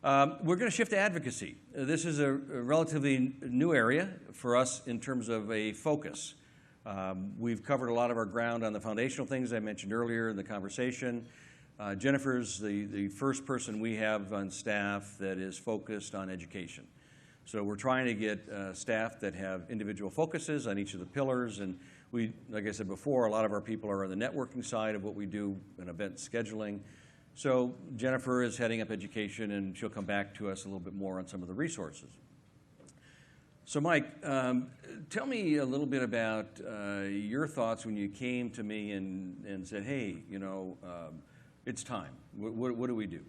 We're going to shift to advocacy. This is a relatively new area for us in terms of a focus. We've covered a lot of our ground on the foundational things I mentioned earlier in the conversation. Jennifer's the first person we have on staff that is focused on education. So we're trying to get staff that have individual focuses on each of the pillars, and we, like I said before, a lot of our people are on the networking side of what we do in event scheduling. So Jennifer is heading up education, and she'll come back to us a little bit more on some of the resources. So Mike, tell me a little bit about your thoughts when you came to me and said, hey, you know, it's time. What do we do?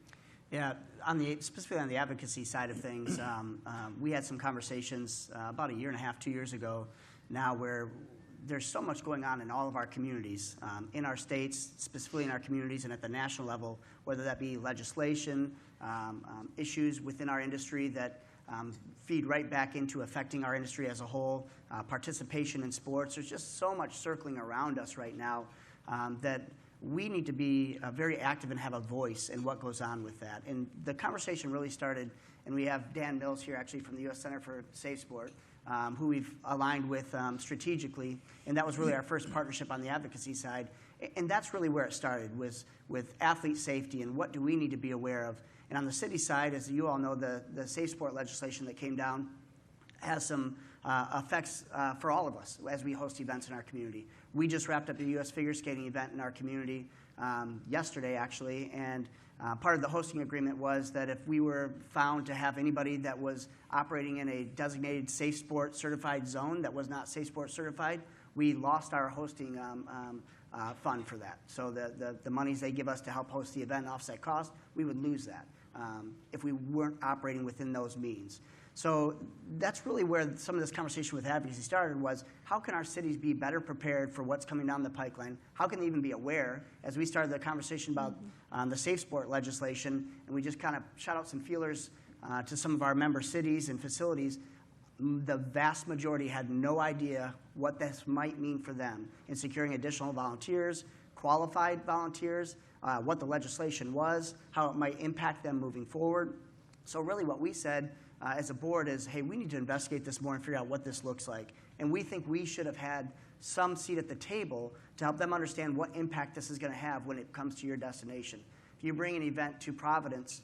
Yeah, specifically on the advocacy side of things, we had some conversations about 1.5 years, 2 years ago now where there's so much going on in all of our communities, in our states, specifically in our communities and at the national level, whether that be legislation, issues within our industry that feed right back into affecting our industry as a whole, participation in sports. There's just so much circling around us right now that we need to be very active and have a voice in what goes on with that. And the conversation really started, and we have Dan Mills here actually from the U.S. Center for Safe Sport, who we've aligned with strategically, and that was really our first partnership on the advocacy side. And that's really where it started, was with athlete safety and what do we need to be aware of. And on the city side, as you all know, the Safe Sport legislation that came down has some effects for all of us as we host events in our community. We just wrapped up a U.S. figure skating event in our community yesterday, actually, and part of the hosting agreement was that if we were found to have anybody that was operating in a designated Safe Sport certified zone that was not Safe Sport certified, we lost our hosting fund for that. So the monies they give us to help host the event and offset cost, we would lose that if we weren't operating within those means. So that's really where some of this conversation with advocacy started, was how can our cities be better prepared for what's coming down the pipeline? How can they even be aware? As we started the conversation about the Safe Sport legislation, and we just kind of shot out some feelers to some of our member cities and facilities, the vast majority had no idea what this might mean for them in securing additional volunteers, qualified volunteers, what the legislation was, how it might impact them moving forward. So really what we said as a board is, hey, we need to investigate this more and figure out what this looks like. And we think we should have had some seat at the table to help them understand what impact this is going to have when it comes to your destination. If you bring an event to Providence,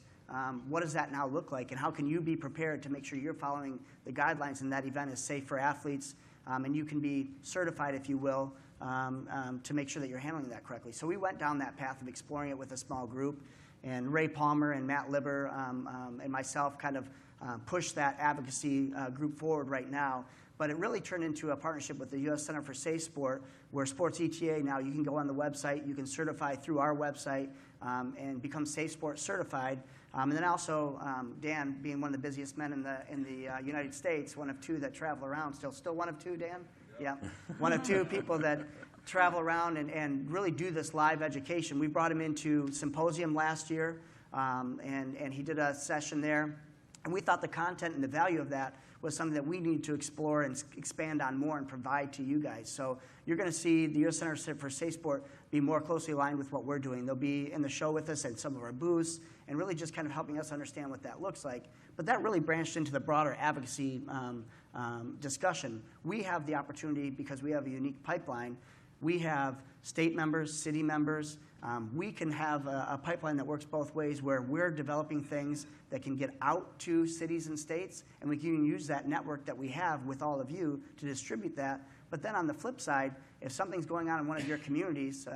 what does that now look like? And how can you be prepared to make sure you're following the guidelines and that event is safe for athletes, and you can be certified, if you will, to make sure that you're handling that correctly. So we went down that path of exploring it with a small group, and Ray Palmer and Matt Libber and myself kind of push that advocacy group forward right now. But it really turned into a partnership with the U.S. Center for Safe Sport, where Sports ETA now, you can go on the website, you can certify through our website and become Safe Sport certified. And then also, Dan, being one of the busiest men in the United States, one of two that travel around, still one of two, Dan? Yeah, one of two people that travel around and really do this live education. We brought him into Symposium last year, and he did a session there. And we thought the content and the value of that was something that we need to explore and expand on more and provide to you guys. So you're going to see the U.S. Center for Safe Sport be more closely aligned with what we're doing. They'll be in the show with us at some of our booths and really just kind of helping us understand what that looks like. But that really branched into the broader advocacy discussion. We have the opportunity, because we have a unique pipeline, we have state members, city members. We can have a pipeline that works both ways, where we're developing things that can get out to cities and states, and we can use that network that we have with all of you to distribute that. But then on the flip side, if something's going on in one of your communities,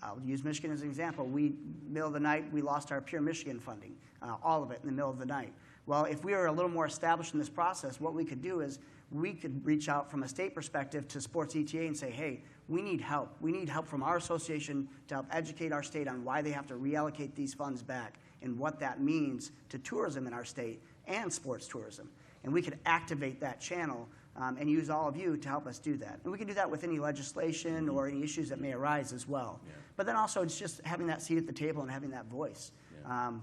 I'll use Michigan as an example. Middle of the night, we lost our Pure Michigan funding, all of it in the middle of the night. Well, if we were a little more established in this process, what we could do is we could reach out from a state perspective to Sports ETA and say, hey, we need help. We need help from our association to help educate our state on why they have to reallocate these funds back and what that means to tourism in our state and sports tourism. And we could activate that channel and use all of you to help us do that. And we can do that with any legislation or any issues that may arise as well. Yeah. But then also it's just having that seat at the table and having that voice. Yeah.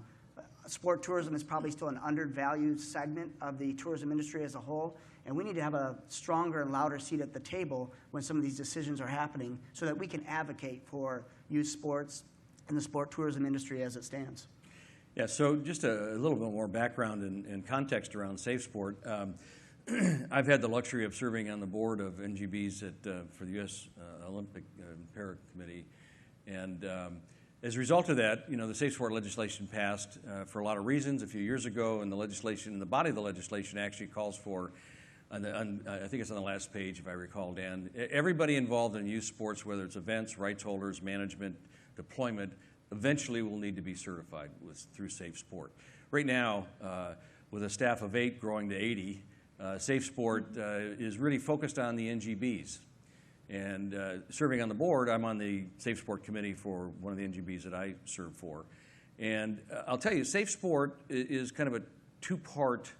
Sport tourism is probably still an undervalued segment of the tourism industry as a whole, and we need to have a stronger and louder seat at the table when some of these decisions are happening so that we can advocate for youth sports and the sport tourism industry as it stands. Yeah, so just a little bit more background and context around Safe Sport. I've had the luxury of serving on the board of NGBs for the U.S. Olympic and Para Committee, and as a result of that, the Safe Sport legislation passed for a lot of reasons a few years ago, and the body of the legislation actually calls for, I think it's on the last page if I recall, Dan, everybody involved in youth sports, whether it's events, rights holders, management, deployment, eventually will need to be certified through Safe Sport. Right now, with a staff of 8 growing to 80, Safe Sport is really focused on the NGBs. And serving on the board, I'm on the Safe Sport committee for one of the NGBs that I serve for. And I'll tell you, Safe Sport is kind of a two-part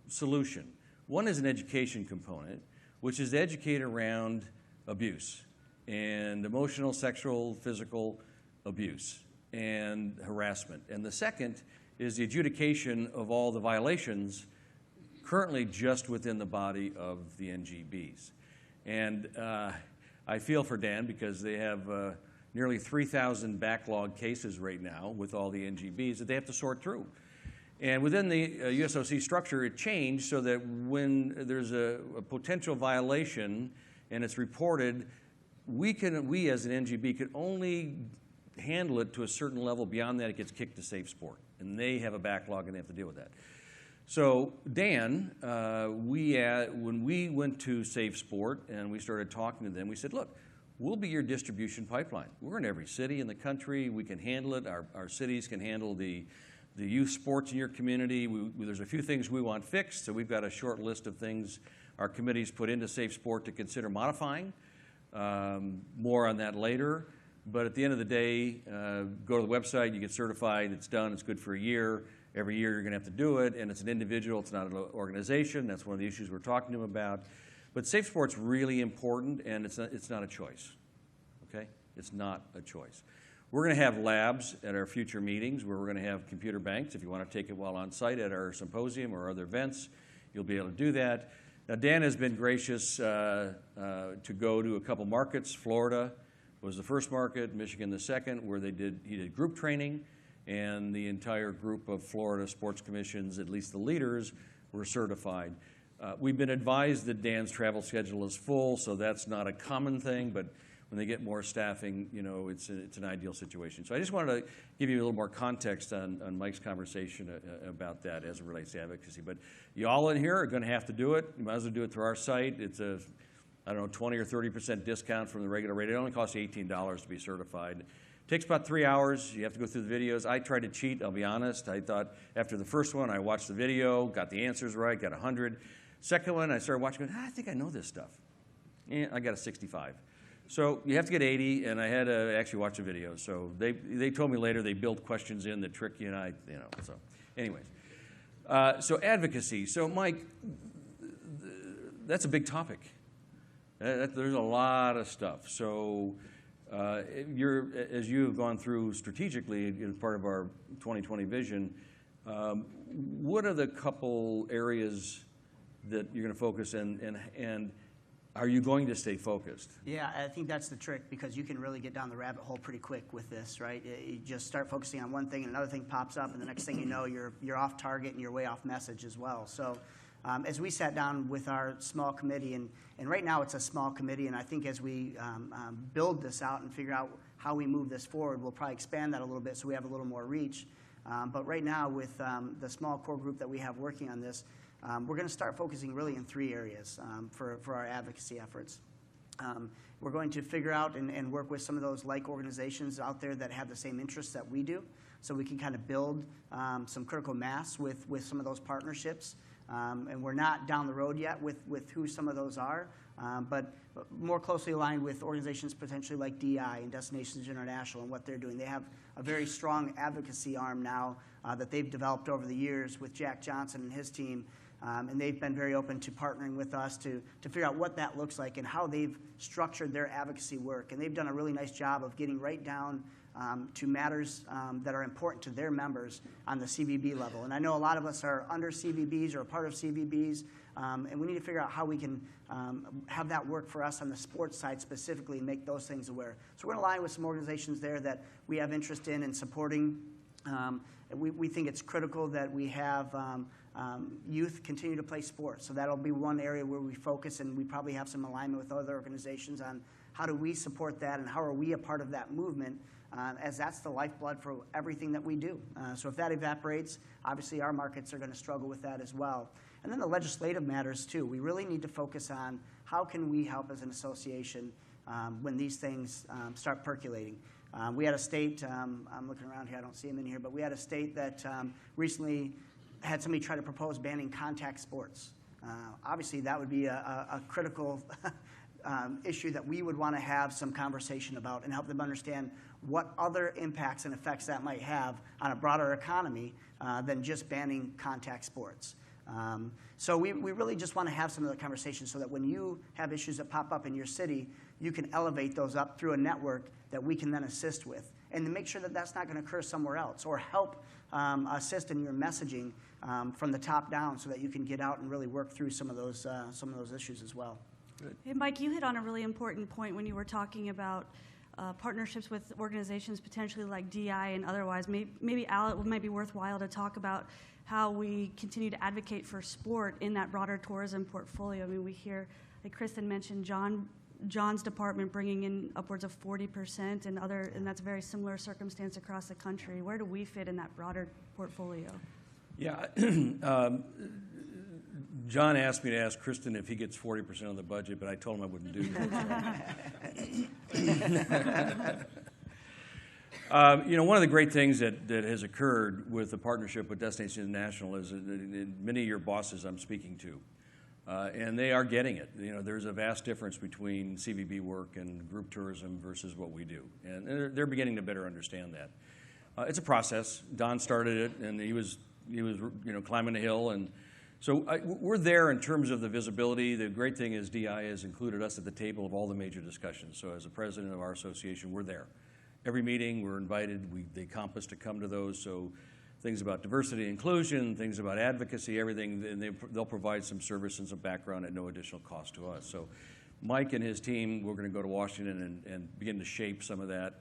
solution. One is an education component, which is to educate around abuse and emotional, sexual, physical abuse and harassment. And the second is the adjudication of all the violations currently just within the body of the NGBs. And I feel for Dan because they have nearly 3,000 backlog cases right now with all the NGBs that they have to sort through. And within the USOC structure, it changed so that when there's a potential violation and it's reported, we as an NGB can only handle it to a certain level. Beyond that, it gets kicked to Safe Sport, and they have a backlog and they have to deal with that. So Dan, when we went to Safe Sport and we started talking to them, we said, look, we'll be your distribution pipeline. We're in every city in the country. We can handle it. Our cities can handle the youth sports in your community. There's a few things we want fixed, so we've got a short list of things our committees put into Safe Sport to consider modifying. More on that later. But at the end of the day, go to the website, you get certified, it's done, it's good for a year. Every year you're going to have to do it, and it's an individual, it's not an organization. That's one of the issues we're talking to them about. But Safe Sport's really important, and it's not a choice, okay? It's not a choice. We're going to have labs at our future meetings where we're going to have computer banks. If you want to take it while on site at our symposium or other events, you'll be able to do that. Now, Dan has been gracious to go to a couple markets. Florida was the first market, Michigan the second, where he did group training, and the entire group of Florida sports commissions, at least the leaders, were certified. We've been advised that Dan's travel schedule is full, so that's not a common thing, but when they get more staffing, it's an ideal situation. So I just wanted to give you a little more context on Mike's conversation about that as it relates to advocacy. But you all in here are going to have to do it. You might as well do it through our site. It's a, 20 or 30% discount from the regular rate. It only costs you $18 to be certified. It takes about 3 hours. You have to go through the videos. I tried to cheat, I'll be honest. I thought after the first one, I watched the video, got the answers right, got 100. Second one, I started watching, I think I know this stuff. I got a 65. So you have to get 80, and I had to actually watch the video. So they told me later they built questions in that trick you, and so anyways. So advocacy. So Mike, that's a big topic. There's a lot of stuff. So as you have gone through strategically as part of our 2020 vision, what are the couple areas that you're going to focus in, and are you going to stay focused? Yeah, I think that's the trick, because you can really get down the rabbit hole pretty quick with this, right? You just start focusing on one thing and another thing pops up, and the next thing you know, you're off target and you're way off message as well. So as we sat down with our small committee, and right now it's a small committee, and I think as we build this out and figure out how we move this forward, we'll probably expand that a little bit so we have a little more reach. But right now with the small core group that we have working on this, we're going to start focusing really in 3 areas for our advocacy efforts. We're going to figure out and work with some of those like organizations out there that have the same interests that we do, so we can kind of build some critical mass with some of those partnerships. And we're not down the road yet with who some of those are, but more closely aligned with organizations potentially like DI and Destinations International and what they're doing. They have a very strong advocacy arm now that they've developed over the years with Jack Johnson and his team. And they've been very open to partnering with us to figure out what that looks like and how they've structured their advocacy work. And they've done a really nice job of getting right down to matters that are important to their members on the CVB level. And I know a lot of us are under CVBs or a part of CVBs, and we need to figure out how we can have that work for us on the sports side specifically and make those things aware. So we're going to align with some organizations there that we have interest in and supporting We think it's critical that we have youth continue to play sports. So that'll be one area where we focus, and we probably have some alignment with other organizations on how do we support that and how are we a part of that movement, as that's the lifeblood for everything that we do. So if that evaporates, obviously our markets are going to struggle with that as well. And then the legislative matters too. We really need to focus on how can we help as an association when these things start percolating. We had a state, I'm looking around here, I don't see him in here, but we had a state that recently had somebody try to propose banning contact sports. Obviously, that would be a critical issue that we would want to have some conversation about and help them understand what other impacts and effects that might have on a broader economy than just banning contact sports. So we really just want to have some of the conversations so that when you have issues that pop up in your city, you can elevate those up through a network that we can then assist with, and to make sure that that's not going to occur somewhere else, or help assist in your messaging from the top down so that you can get out and really work through some of those issues as well. Good. Hey, Mike, you hit on a really important point when you were talking about partnerships with organizations potentially like DI and otherwise. Maybe, Al, it might be worthwhile to talk about how we continue to advocate for sport in that broader tourism portfolio. I mean, we hear, like Kristen mentioned, John's department bringing in upwards of 40% and that's a very similar circumstance across the country. Where do we fit in that broader portfolio? Yeah, John asked me to ask Kristen if he gets 40% of the budget, but I told him I wouldn't do that. One of the great things that has occurred with the partnership with Destination International is that many of your bosses I'm speaking to, and they are getting it. There's a vast difference between CVB work and group tourism versus what we do, and they're beginning to better understand that. It's a process. Don started it, and he was climbing the hill, and so we're there in terms of the visibility. The great thing is DI has included us at the table of all the major discussions. So as the president of our association, we're there. Every meeting, we're invited. They comp us to come to those. So things about diversity and inclusion, things about advocacy, everything, and they'll provide some service and some background at no additional cost to us. So Mike and his team, we're going to go to Washington and begin to shape some of that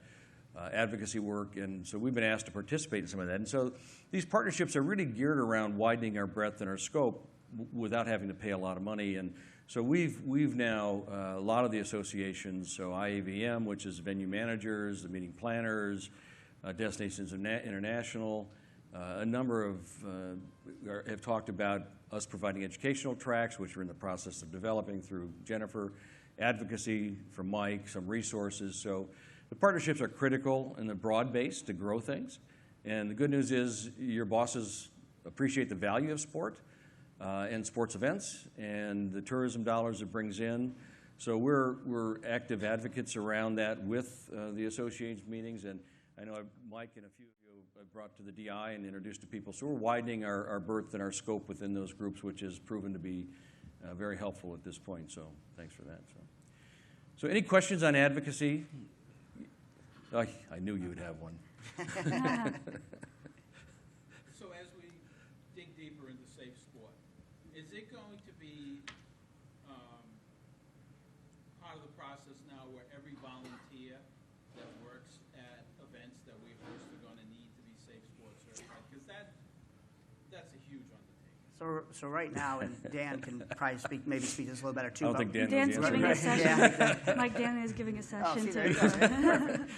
advocacy work, and so we've been asked to participate in some of that. And so these partnerships are really geared around widening our breadth and our scope without having to pay a lot of money. And so we've now, a lot of the associations, so IAVM, which is venue managers, the meeting planners, Destinations International, a number of have talked about us providing educational tracks, which we're in the process of developing through Jennifer, advocacy from Mike, some resources. So the partnerships are critical in the broad base to grow things. And the good news is your bosses appreciate the value of sport and sports events and the tourism dollars it brings in. So we're active advocates around that with the association's meetings. And I know Mike and a few of you have brought to the DI and introduced to people. So we're widening our berth and our scope within those groups, which has proven to be very helpful at this point. So thanks for that. So any questions on advocacy? I knew you would have one. So as we dig deeper into safe sport, is it going to be part of the process now where every volunteer that works at events that we host are going to need to be safe sport certified? Because that's a huge undertaking. So right now, and Dan can probably maybe speak this a little better too. I don't think Dan Dan's knows the giving a answer. session. Mike, Dan is giving a session too.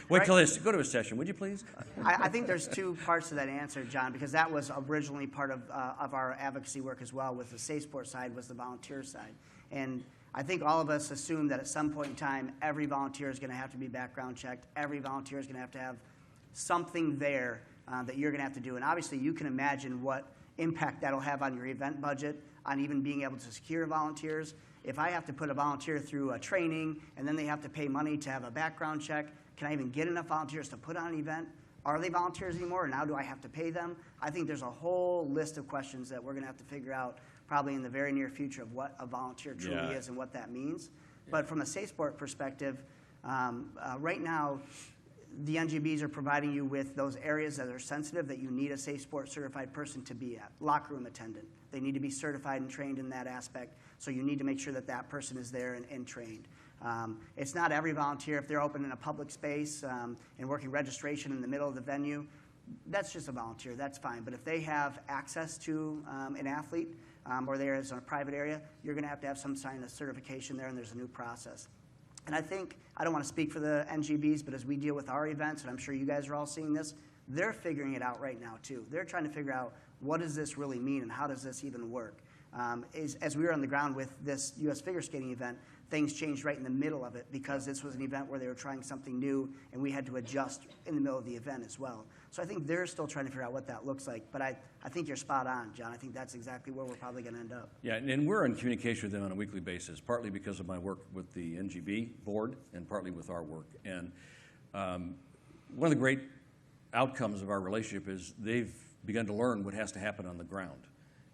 Wait till this. Go to a session, would you please? I think there's two parts to that answer, John, because that was originally part of our advocacy work as well. With the safe sport side was the volunteer side, and I think all of us assume that at some point in time, every volunteer is going to have to be background checked. Every volunteer is going to have something there that you're going to have to do, and obviously you can imagine what impact that'll have on your event budget, on even being able to secure volunteers. If I have to put a volunteer through a training and then they have to pay money to have a background check, can I even get enough volunteers to put on an event? Are they volunteers anymore, or now do I have to pay them? I think there's a whole list of questions that we're going to have to figure out probably in the very near future of what a volunteer truly is and what that means. But from a safe sport perspective, right now, the NGBs are providing you with those areas that are sensitive that you need a safe sport certified person to be at. Locker room attendant. They need to be certified and trained in that aspect, so you need to make sure that that person is there and trained. It's not every volunteer. If they're open in a public space and working registration in the middle of the venue, that's just a volunteer, that's fine. But if they have access to an athlete or they're in a private area, you're going to have some kind of certification there, and there's a new process. And I think, I don't want to speak for the NGBs, but as we deal with our events, and I'm sure you guys are all seeing this, they're figuring it out right now too. They're trying to figure out what does this really mean and how does this even work. As we were on the ground with this U.S. figure skating event, things changed right in the middle of it because this was an event where they were trying something new and we had to adjust in the middle of the event as well. So I think they're still trying to figure out what that looks like. But I think you're spot on, John. I think that's exactly where we're probably going to end up. Yeah, and we're in communication with them on a weekly basis, partly because of my work with the NGB board and partly with our work. And one of the great outcomes of our relationship is they've begun to learn what has to happen on the ground.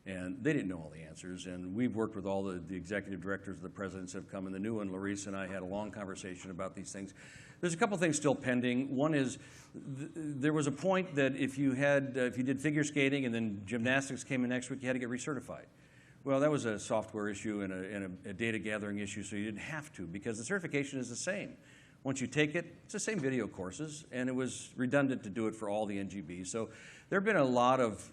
And they didn't know all the answers, and we've worked with all the executive directors, the presidents have come, and the new one, Larissa and I had a long conversation about these things. There's a couple things still pending. One is there was a point that if you did figure skating and then gymnastics came in next week, you had to get recertified. Well, that was a software issue and a data gathering issue, so you didn't have to because the certification is the same. Once you take it, it's the same video courses, and it was redundant to do it for all the NGBs. So there have been a lot of,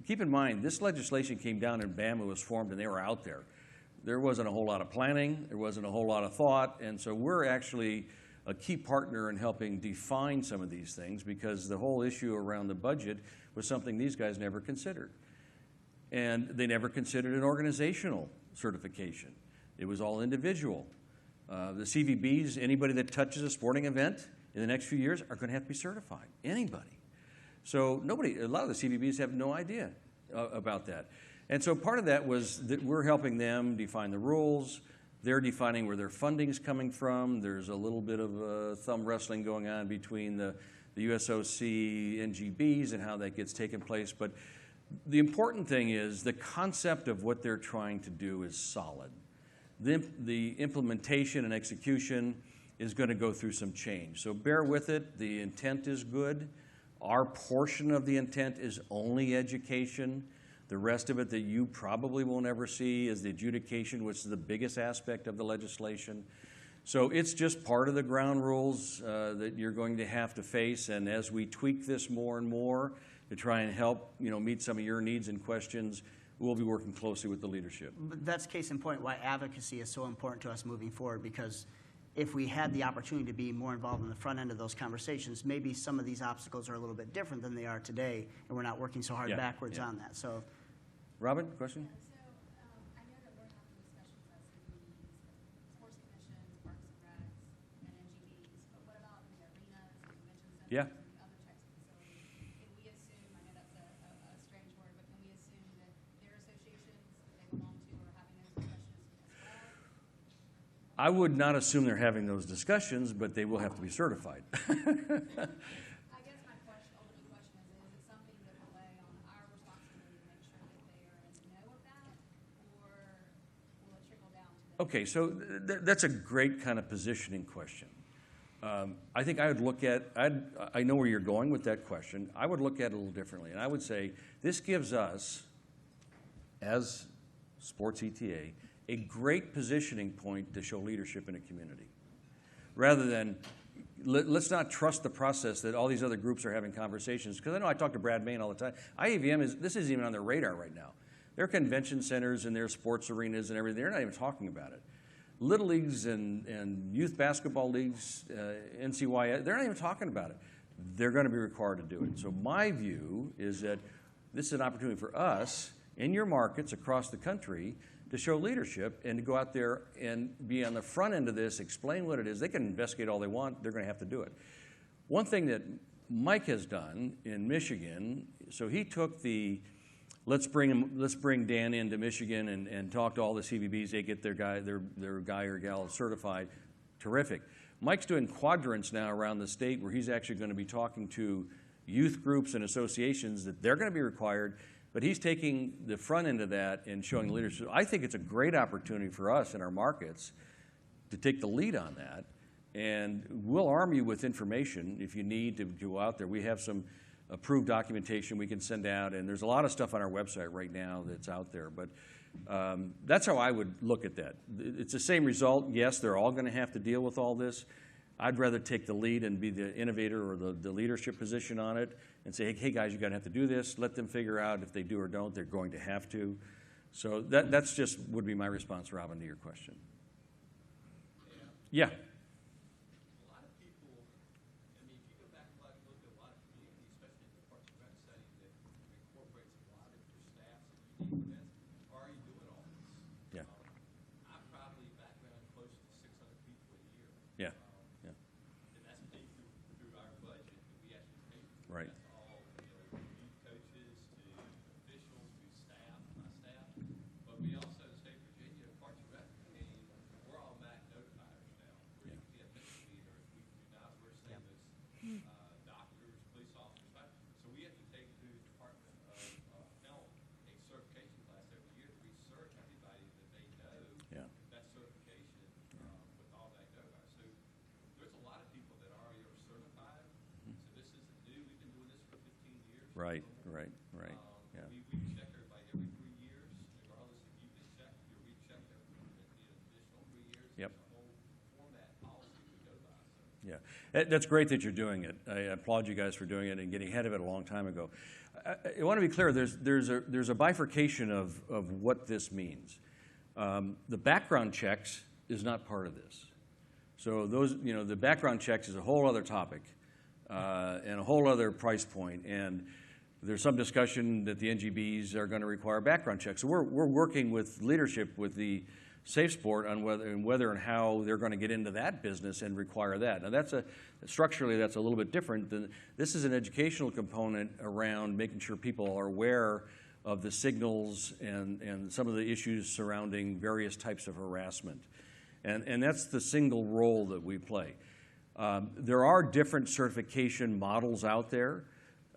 keep in mind, this legislation came down and BAMA was formed and they were out there. There wasn't a whole lot of planning, there wasn't a whole lot of thought, and so we're actually a key partner in helping define some of these things because the whole issue around the budget was something these guys never considered. And they never considered an organizational certification. It was all individual. The CVBs, anybody that touches a sporting event in the next few years are going to have to be certified. Anybody. So a lot of the CVBs have no idea about that. And so part of that was that we're helping them define the rules. They're defining where their funding is coming from. There's a little bit of thumb wrestling going on between the USOC NGBs and how that gets taken place. But the important thing is the concept of what they're trying to do is solid. The implementation and execution is going to go through some change. So bear with it. The intent is good. Our portion of the intent is only education. The rest of it that you probably won't ever see is the adjudication, which is the biggest aspect of the legislation. So it's just part of the ground rules that you're going to have to face. And as we tweak this more and more to try and help meet some of your needs and questions, we'll be working closely with the leadership. But that's case in point why advocacy is so important to us moving forward, because if we had the opportunity to be more involved in the front end of those conversations, maybe some of these obstacles are a little bit different than they are today, and we're not working so hard backwards on that. So, Robin, question? So I know that we're having discussions as CVBs, sports commissions, parks and recs, and NGBs, but what about the arenas, the convention centers, Yeah. and the other types of facilities? Can we assume, I know that's a strange word, but can we assume that their associations that they belong to are having those discussions as well? I would not assume they're having those discussions, but they will have to be certified. I guess my ultimate question is it something that will lay on our responsibility to make sure that they are in the know of that, or will it trickle down to them? Okay, so that's a great kind of positioning question. I think I would look at, I know where you're going with that question. I would look at it a little differently, and I would say this gives us, as Sports ETA, a great positioning point to show leadership in a community. Rather than, let's not trust the process that all these other groups are having conversations, because I know I talk to Brad Main all the time. IAVM, this isn't even on their radar right now. Their convention centers and their sports arenas and everything, they're not even talking about it. Little leagues and youth basketball leagues, NCYS, they're not even talking about it. They're going to be required to do it. So my view is that this is an opportunity for us in your markets across the country to show leadership and to go out there and be on the front end of this, explain what it is. They can investigate all they want. They're going to have to do it. One thing that Mike has done in Michigan, so he took the let's bring Dan into Michigan and talk to all the CVBs. They get their guy or gal certified. Terrific. Mike's doing quadrants now around the state where he's actually going to be talking to youth groups and associations that they're going to be required. But he's taking the front end of that and showing leadership. I think it's a great opportunity for us in our markets to take the lead on that. And we'll arm you with information if you need to go out there. We have some approved documentation we can send out, and there's a lot of stuff on our website right now that's out there. But that's how I would look at that. It's the same result. Yes, they're all going to have to deal with all this. I'd rather take the lead and be the innovator or the leadership position on it and say, hey guys, you're going to have to do this. Let them figure out if they do or don't. They're going to have to. So that's just would be my response, Robin, to your question. Yeah. A lot of people, I mean, if you go back and look at a lot of communities, especially in the parks and rec setting, that incorporates a lot of your staffs and unique events, are already doing all this. Yeah. I'm probably background close to 600 people a year. Yeah. Yeah. And that's paid through our budget that we actually pay for. Right. That's all, youth coaches to officials to staff, my staff. But we also, the state of Virginia, Parks and Rec, I mean, we're all MAC notifiers now. We're the administrator. If we do not, we're saying this, doctors, police officers, so we have to take through the Department of Health a certification class every year to research everybody that they know. Yeah. That certification with all that notifiers. So there's a lot of people that already are certified. So this isn't new. We've been doing this for 15 years. Right. Yeah. We check everybody every 3 years, regardless if you've been checked, you're rechecked every additional 3 years. Yep. It's a whole format policy we go by. So. Yeah, that's great that you're doing it. I applaud you guys for doing it and getting ahead of it a long time ago. I want to be clear. There's a bifurcation of what this means. The background checks is not part of this. So those, the background checks is a whole other topic and a whole other price point. And there's some discussion that the NGBs are going to require background checks. So we're working with leadership with the Safe Sport on whether and how they're going to get into that business and require that. Now structurally that's a little bit different than this is an educational component around making sure people are aware of the signals and some of the issues surrounding various types of harassment. And that's the single role that we play. There are different certification models out there.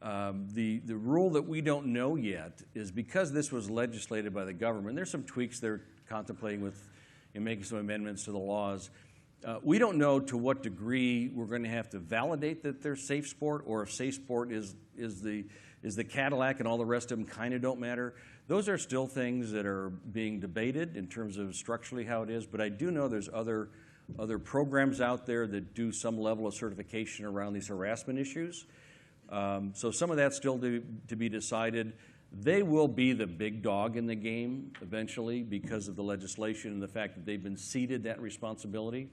The rule that we don't know yet is because this was legislated by the government, there's some tweaks they're contemplating with making some amendments to the laws. We don't know to what degree we're going to have to validate that they're safe sport, or if safe sport is the Cadillac and all the rest of them kind of don't matter. Those are still things that are being debated in terms of structurally how it is, but I do know there's other programs out there that do some level of certification around these harassment issues. So some of that's still to be decided. They will be the big dog in the game eventually because of the legislation and the fact that they've been ceded that responsibility.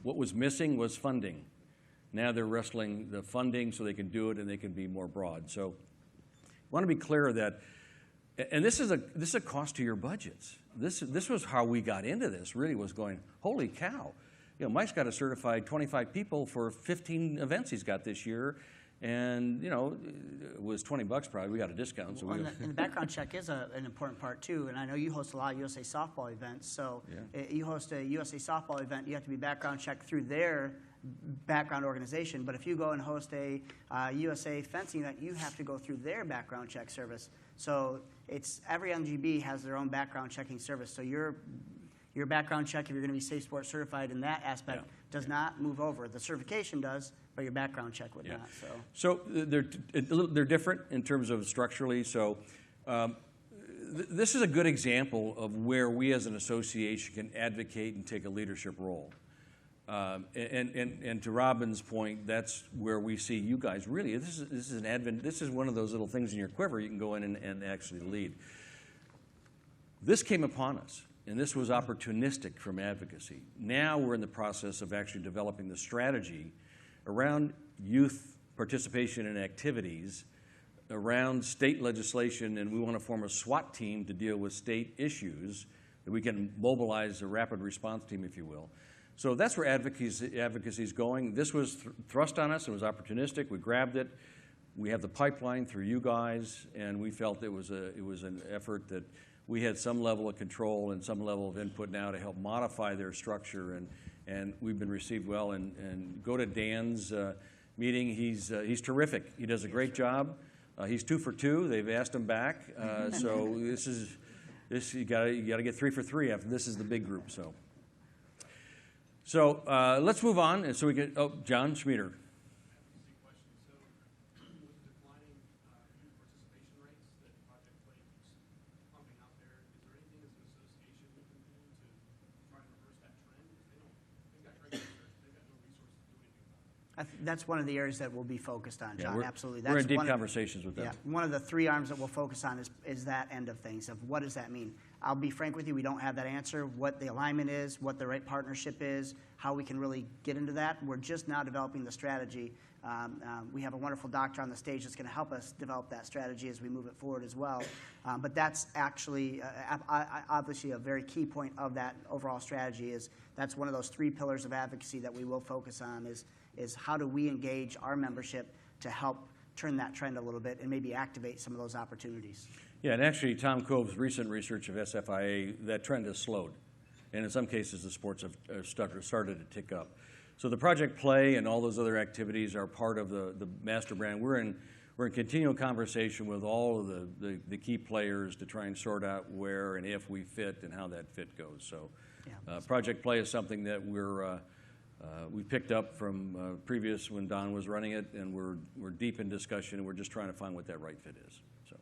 What was missing was funding. Now they're wrestling the funding so they can do it and they can be more broad. So I want to be clear that, and this is a cost to your budgets. This was how we got into this, really, was going, holy cow. Mike's got to certify 25 people for 15 events he's got this year. And, it was $20 probably. We got a discount. So and the background check is an important part, too. And I know you host a lot of USA softball events. So you host a USA softball event, you have to be background checked through their background organization. But if you go and host a USA fencing event, you have to go through their background check service. So every NGB has their own background checking service. So your background check, if you're going to be Safe Sport certified in that aspect, does not move over. The certification does, but your background check would not. So they're different in terms of structurally. So this is a good example of where we as an association can advocate and take a leadership role. And to Robin's point, that's where we see you guys really. This is one of those little things in your quiver you can go in and actually lead. This came upon us. And this was opportunistic from advocacy. Now we're in the process of actually developing the strategy around youth participation in activities, around state legislation, and we want to form a SWAT team to deal with state issues, that we can mobilize a rapid response team, if you will. So that's where advocacy is going. This was thrust on us. It was opportunistic. We grabbed it. We have the pipeline through you guys, and we felt it was an effort that we had some level of control and some level of input now to help modify their structure, and we've been received well. And go to Dan's meeting. He's terrific. He does a great job. He's 2 for 2. They've asked him back. So you got to get 3 for 3 after this is the big group. So let's move on, and so we can. Oh, John Schmieder. That's one of the areas that we'll be focused on, Yeah, John, we're- absolutely. We're in That's deep one of- conversations with them. Yeah, one of the three arms that we'll focus on is that end of things, of what does that mean? I'll be frank with you, we don't have that answer, what the alignment is, what the right partnership is, how we can really get into that. We're just now developing the strategy. We have a wonderful doctor on the stage that's going to help us develop that strategy as we move it forward as well. But that's actually obviously a very key point of that overall strategy. Is that's one of those three pillars of advocacy that we will focus on is how do we engage our membership to help turn that trend a little bit and maybe activate some of those opportunities. Yeah, and actually, Tom Cove's recent research of SFIA, that trend has slowed. And in some cases, the sports have started to tick up. So the Project Play and all those other activities are part of the master brand. We're in continual conversation with all of the key players to try and sort out where and if we fit and how that fit goes. So Project Play is something that we picked up from previous when Don was running it, and we're deep in discussion, and we're just trying to find what that right fit is. So.